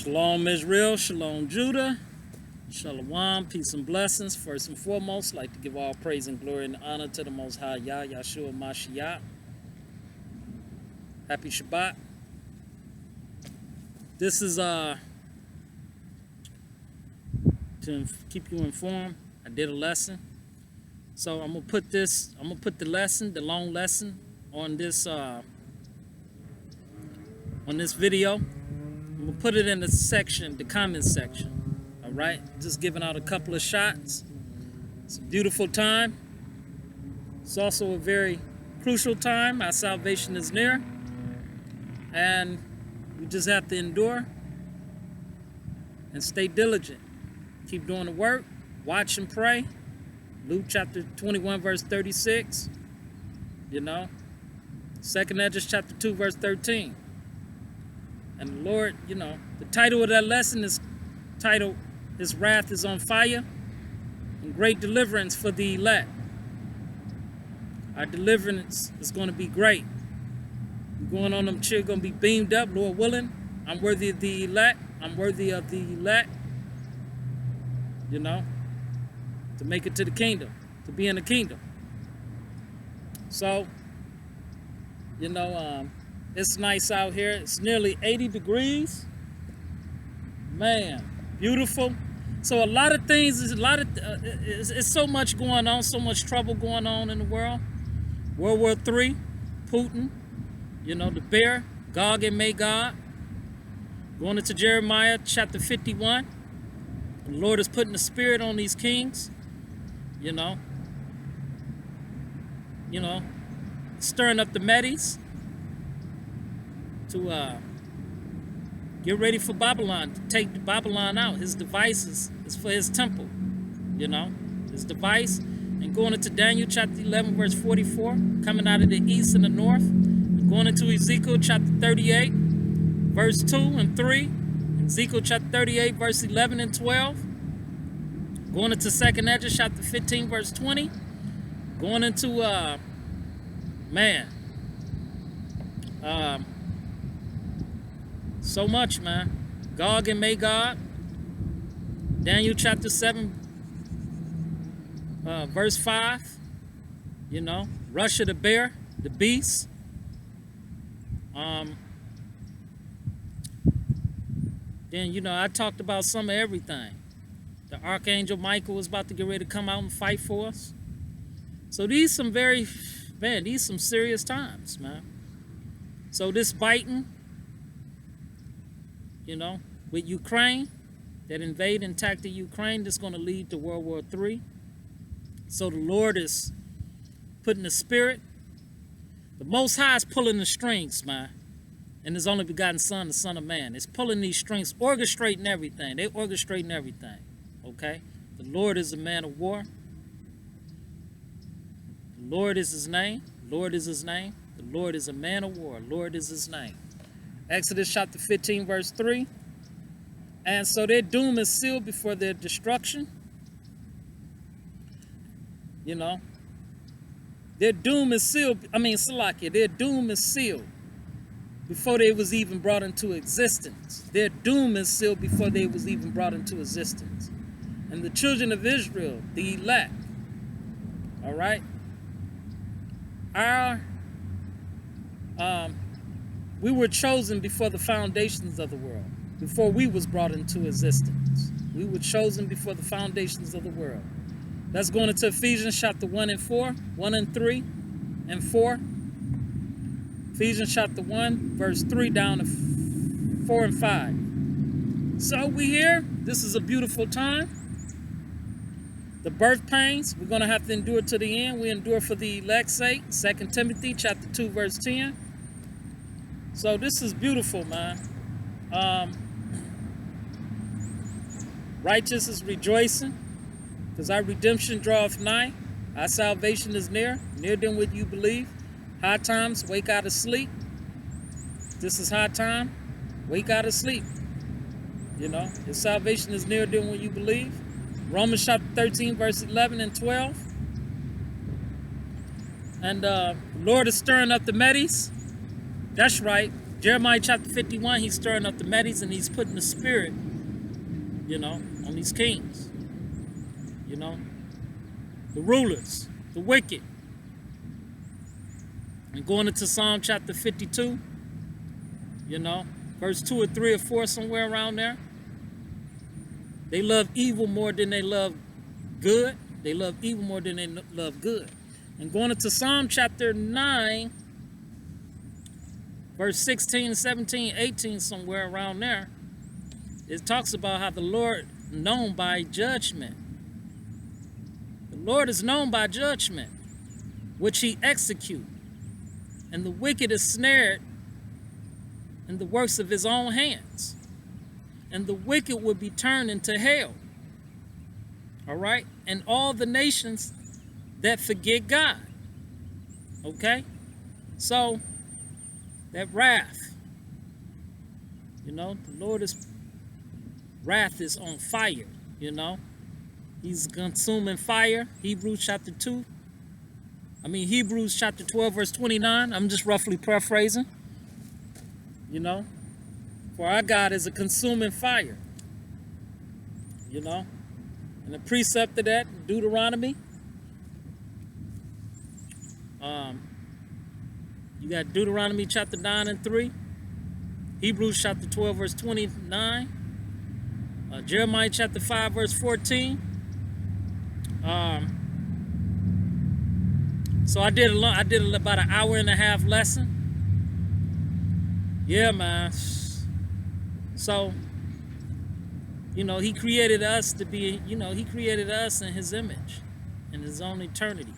Shalom Israel, Shalom Judah, Shalom, peace and blessings. First and foremost, I'd like to give all praise and glory and honor to the Most High Yah, Yahshua Mashiach. Happy Shabbat. This is to keep you informed. I did a lesson. So I'm gonna put the lesson, the long lesson on this video. I'm gonna put it in the section, the comment section. All right, just giving out a couple of shots. It's a beautiful time. It's also a very crucial time. Our salvation is near, and we just have to endure and stay diligent. Keep doing the work. Watch and pray. Luke chapter 21, verse 36. You know, 2nd Esdras chapter 2, verse 13. And the Lord, you know, the title of that lesson is titled, His Wrath is on Fire and Great Deliverance for the Elect. Our deliverance is going to be great. We're going on them chairs, going to be beamed up, Lord willing. I'm worthy of the elect. I'm worthy of the elect. You know, to make it to the kingdom, to be in the kingdom. So, you know, it's nice out here. It's nearly 80 degrees. Man, beautiful. So a lot of things, it's so much going on, so much trouble going on in the world. World War III, Putin, you know, the bear, Gog and Magog. Going into Jeremiah chapter 51. The Lord is putting the spirit on these kings, you know, stirring up the Medes to get ready for Babylon, to take Babylon out. His devices is for his temple, you know, his device. And going into Daniel chapter 11, verse 44, coming out of the east and the north. And going into Ezekiel chapter 38, verse 2 and 3. Ezekiel chapter 38, verse 11 and 12. Going into 2nd Esdras chapter 15, verse 20. Going into, so much, man. Gog and Magog. Daniel chapter 7, verse 5. You know, Russia the bear, the beast. Then, you know, I talked about some of everything. The Archangel Michael was about to get ready to come out and fight for us. So these some serious times, man. So this biting, you know, with Ukraine, that invade and attack the Ukraine, that's going to lead to World War III. So the Lord is putting the spirit. The Most High is pulling the strings, man. And His only begotten Son, the Son of Man. It's pulling these strings, orchestrating everything. They're orchestrating everything, okay? The Lord is a man of war. The Lord is His name. Lord is His name. The Lord is a man of war. Lord is His name. Exodus chapter 15, verse 3. And so their doom is sealed before their destruction. You know, their doom is sealed. Salakia, their doom is sealed before they was even brought into existence. Their doom is sealed before they was even brought into existence. And the children of Israel, the elect, all right, we were chosen before the foundations of the world, before we was brought into existence. We were chosen before the foundations of the world. Let's go into Ephesians chapter 1 and 4, 1 and 3 and 4. Ephesians chapter 1, verse 3 down to 4 and 5. So we here. This is a beautiful time. The birth pains, we're going to have to endure to the end. We endure for the elect's sake. 2 Timothy chapter 2, verse 10. So this is beautiful, man. Righteous is rejoicing, because our redemption draweth nigh. Our salvation is near than what you believe. High times, wake out of sleep. This is high time. Wake out of sleep. You know, your salvation is nearer than what you believe. Romans chapter 13, verse 11 and 12. And the Lord is stirring up the Medes. That's right. Jeremiah chapter 51, he's stirring up the Medes and he's putting the spirit, you know, on these kings. You know, the rulers, the wicked. And going into Psalm chapter 52, you know, verse 2 or 3 or 4, somewhere around there. They love evil more than they love good. They love evil more than they love good. And going into Psalm chapter 9, verse 16, 17, 18, somewhere around there, it talks about how the Lord is known by judgment. The Lord is known by judgment, which he execute. And the wicked is snared in the works of his own hands. And the wicked will be turned into hell. All right? And all the nations that forget God. Okay? So, that wrath, you know, the Lord's wrath is on fire, you know. He's consuming fire. Hebrews chapter 12, verse 29. I'm just roughly paraphrasing. You know, for our God is a consuming fire. You know, and the precept of that, Deuteronomy. You got Deuteronomy chapter 9 and 3. Hebrews chapter 12, verse 29. Jeremiah chapter 5, verse 14. So I did about an hour and a half lesson. Yeah, man. So, you know, he created us to be, you know, he created us in his image, in his own eternity.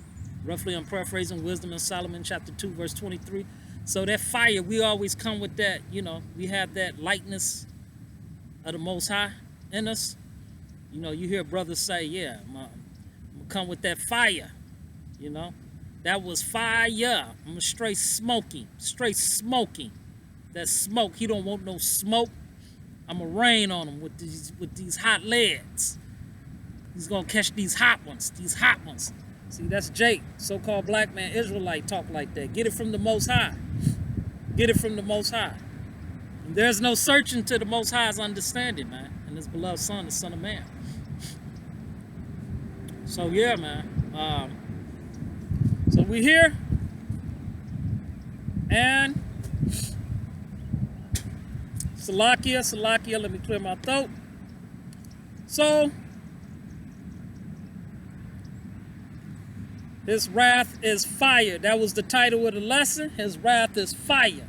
Roughly, I'm paraphrasing Wisdom in Solomon chapter 2, verse 23. So that fire, we always come with that, you know, we have that lightness of the Most High in us. You know, you hear brothers say, yeah, I'm gonna come with that fire, you know. That was fire. I'm straight smoking. That smoke, he don't want no smoke. I'm gonna rain on him with these hot leads. He's gonna catch these hot ones. See, that's Jake, so-called black man Israelite, talk like that. Get it from the Most High. Get it from the Most High. And there's no searching to the Most High's understanding, man. And his beloved Son, the Son of Man. So yeah, man. So we here, and Salakia, let me clear my throat. So, his wrath is fire. That was the title of the lesson. His wrath is fire.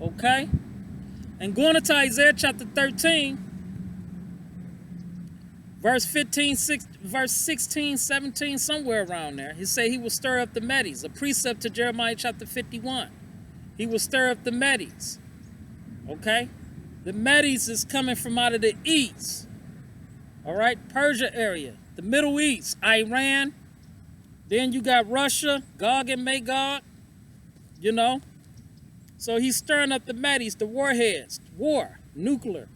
Okay? And going into Isaiah chapter 13, verse 16, 17, somewhere around there, he said he will stir up the Medes. A precept to Jeremiah chapter 51. He will stir up the Medes. Okay? The Medes is coming from out of the east. All right? Persia area. The Middle East. Iran. Then you got Russia. Gog and Magog. You know? So he's stirring up the Medes, the warheads. War. Nuclear.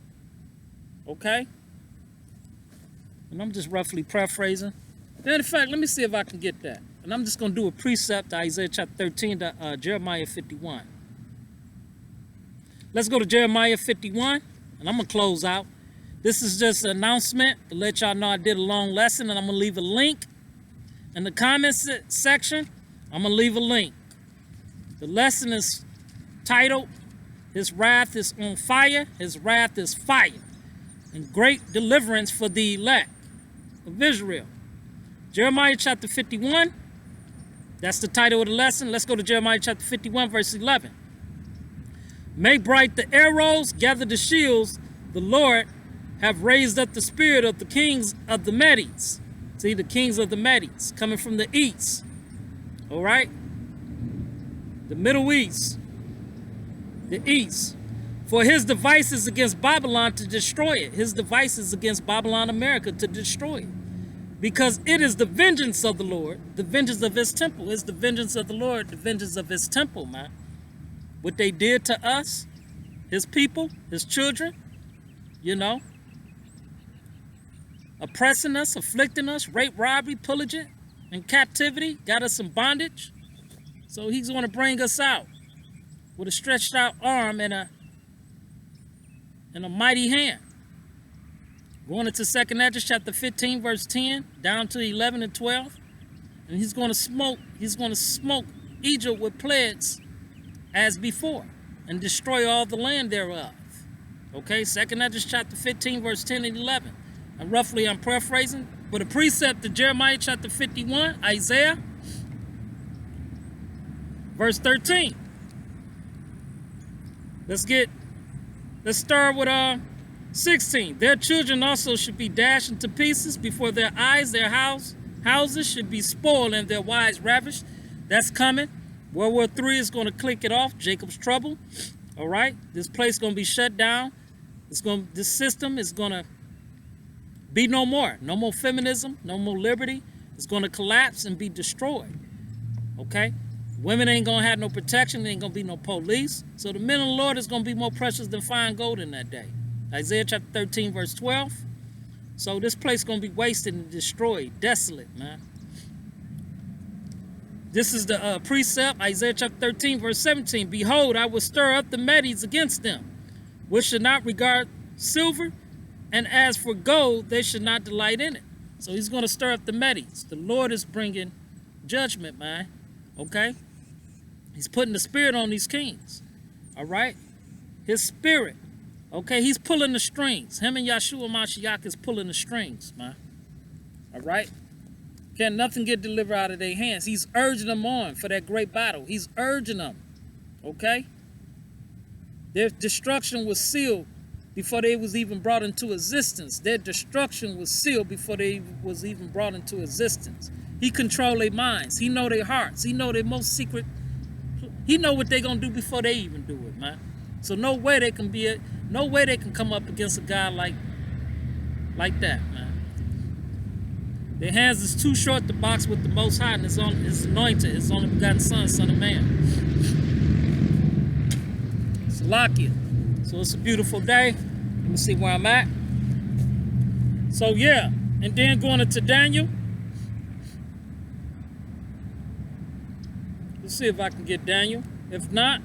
Okay? And I'm just roughly paraphrasing. Then, in fact, let me see if I can get that. And I'm just going to do a precept to Isaiah chapter 13 to Jeremiah 51. Let's go to Jeremiah 51, and I'm going to close out. This is just an announcement to let y'all know I did a long lesson, and I'm going to leave a link in the comments section. I'm going to leave a link. The lesson is titled, His Wrath is on Fire. His wrath is fire. And great deliverance for the elect of Israel. Jeremiah chapter 51. That's the title of the lesson. Let's go to Jeremiah chapter 51, verse 11. Make bright the arrows, gather the shields. The Lord have raised up the spirit of the kings of the Medes. See, the kings of the Medes coming from the east. All right? The Middle East. The east. For his devices against Babylon to destroy it. His devices against Babylon, America to destroy it. Because it is the vengeance of the Lord, the vengeance of his temple. It's the vengeance of the Lord, the vengeance of his temple, man. What they did to us, his people, his children, you know. Oppressing us, afflicting us, rape, robbery, pillaging, and captivity. Got us in bondage. So he's going to bring us out. with a stretched out arm and a mighty hand. Going into 2nd Esdras chapter 15, verse 10, down to 11 and 12. And he's going to smoke Egypt with plagues as before, and destroy all the land thereof. Okay, 2nd Esdras chapter 15, verse 10 and 11. And roughly, I'm paraphrasing, but a precept to Jeremiah chapter 51, Isaiah, verse 13. Let's start with 16. Their children also should be dashed into pieces before their eyes. Their houses should be spoiled and their wives ravished. That's coming. World War III is going to click it off. Jacob's trouble. All right. This place is going to be shut down. This system is going to be no more. No more feminism. No more liberty. It's going to collapse and be destroyed. Okay. Women ain't going to have no protection. There ain't going to be no police. So the men of the Lord is going to be more precious than fine gold in that day. Isaiah chapter 13, verse 12. So this place is going to be wasted and destroyed. Desolate, man. This is the precept, Isaiah chapter 13, verse 17. Behold, I will stir up the Medes against them, which should not regard silver, and as for gold, they should not delight in it. So he's going to stir up the Medes. The Lord is bringing judgment, man. Okay? He's putting the spirit on these kings. All right? His spirit. Okay? He's pulling the strings. Him and Yahshua Mashiach is pulling the strings, man. All right? Can't nothing get delivered out of their hands. He's urging them on for that great battle. He's urging them. Okay? Their destruction was sealed before they was even brought into existence. Their destruction was sealed before they was even brought into existence. He control their minds. He know their hearts. He know their most secret. He know what they gonna do before they even do it, man. So no way they can come up against a guy like that, man. Their hands is too short to box with the Most High, and his anointed, his only begotten Son, Son of Man. Selah. So it's a beautiful day. Let me see where I'm at. So yeah, and then going into Daniel. Let's see if I can get Daniel. If not,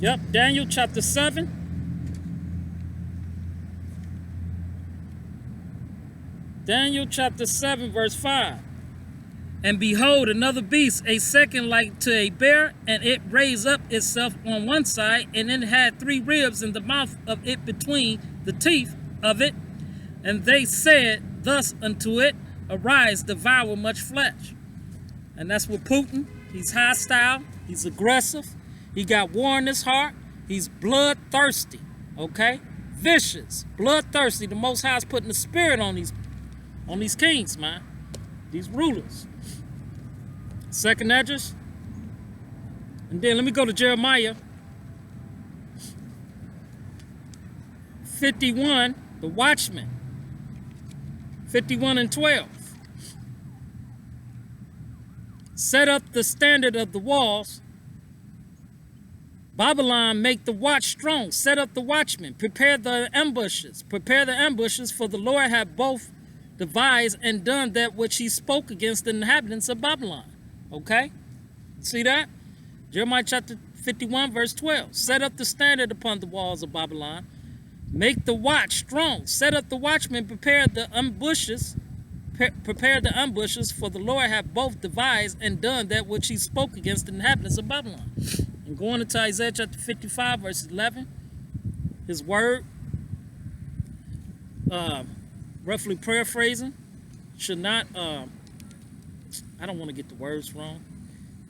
yep, Daniel chapter 7. Daniel chapter 7, verse 5. And behold, another beast, a second like to a bear, and it raised up itself on one side, and it had 3 ribs in the mouth of it between the teeth of it. And they said thus unto it, arise, devour much flesh. And that's what Putin, he's hostile, he's aggressive, he got war in his heart, he's bloodthirsty, okay? Vicious, bloodthirsty. The Most High is putting the spirit on these kings, man. These rulers. 2nd Esdras. And then let me go to Jeremiah 51, the watchman. 51 and 12. Set up the standard of the walls. Babylon, make the watch strong. Set up the watchmen. Prepare the ambushes. Prepare the ambushes, for the Lord hath both devised and done that which he spoke against the inhabitants of Babylon. Okay? See that? Jeremiah chapter 51, verse 12. Set up the standard upon the walls of Babylon. Make the watch strong. Set up the watchmen. Prepare the ambushes. Prepare the ambushes, for the Lord hath both devised and done that which he spoke against the inhabitants of Babylon. And going into Isaiah chapter 55, verse 11. His word. Roughly paraphrasing, should not, I don't want to get the words wrong,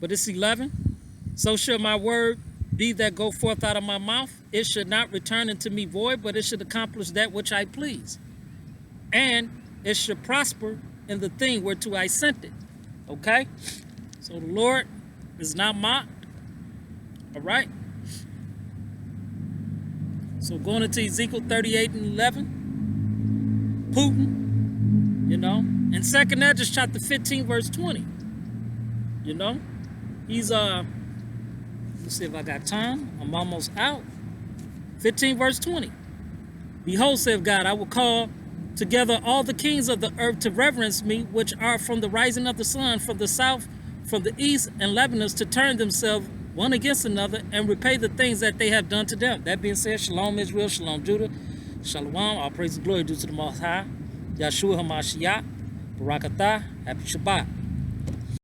but it's 11. So shall my word be that go forth out of my mouth. It should not return unto me void, but it should accomplish that which I please. And it should prosper in the thing whereto I sent it. Okay? So the Lord is not mocked. All right? So going into Ezekiel 38 and 11. Putin, you know, and 2nd Esdras chapter 15, verse 20. You know, he's let's see if I got time. I'm almost out. 15, verse 20. Behold, saith God, I will call together all the kings of the earth to reverence me, which are from the rising of the sun, from the south, from the east and Lebanons to turn themselves one against another and repay the things that they have done to them. That being said, Shalom Israel, Shalom Judah, Shalom, all praise and glory due to the Most High, Yahshua HaMashiach, Barakatah, Happy Shabbat.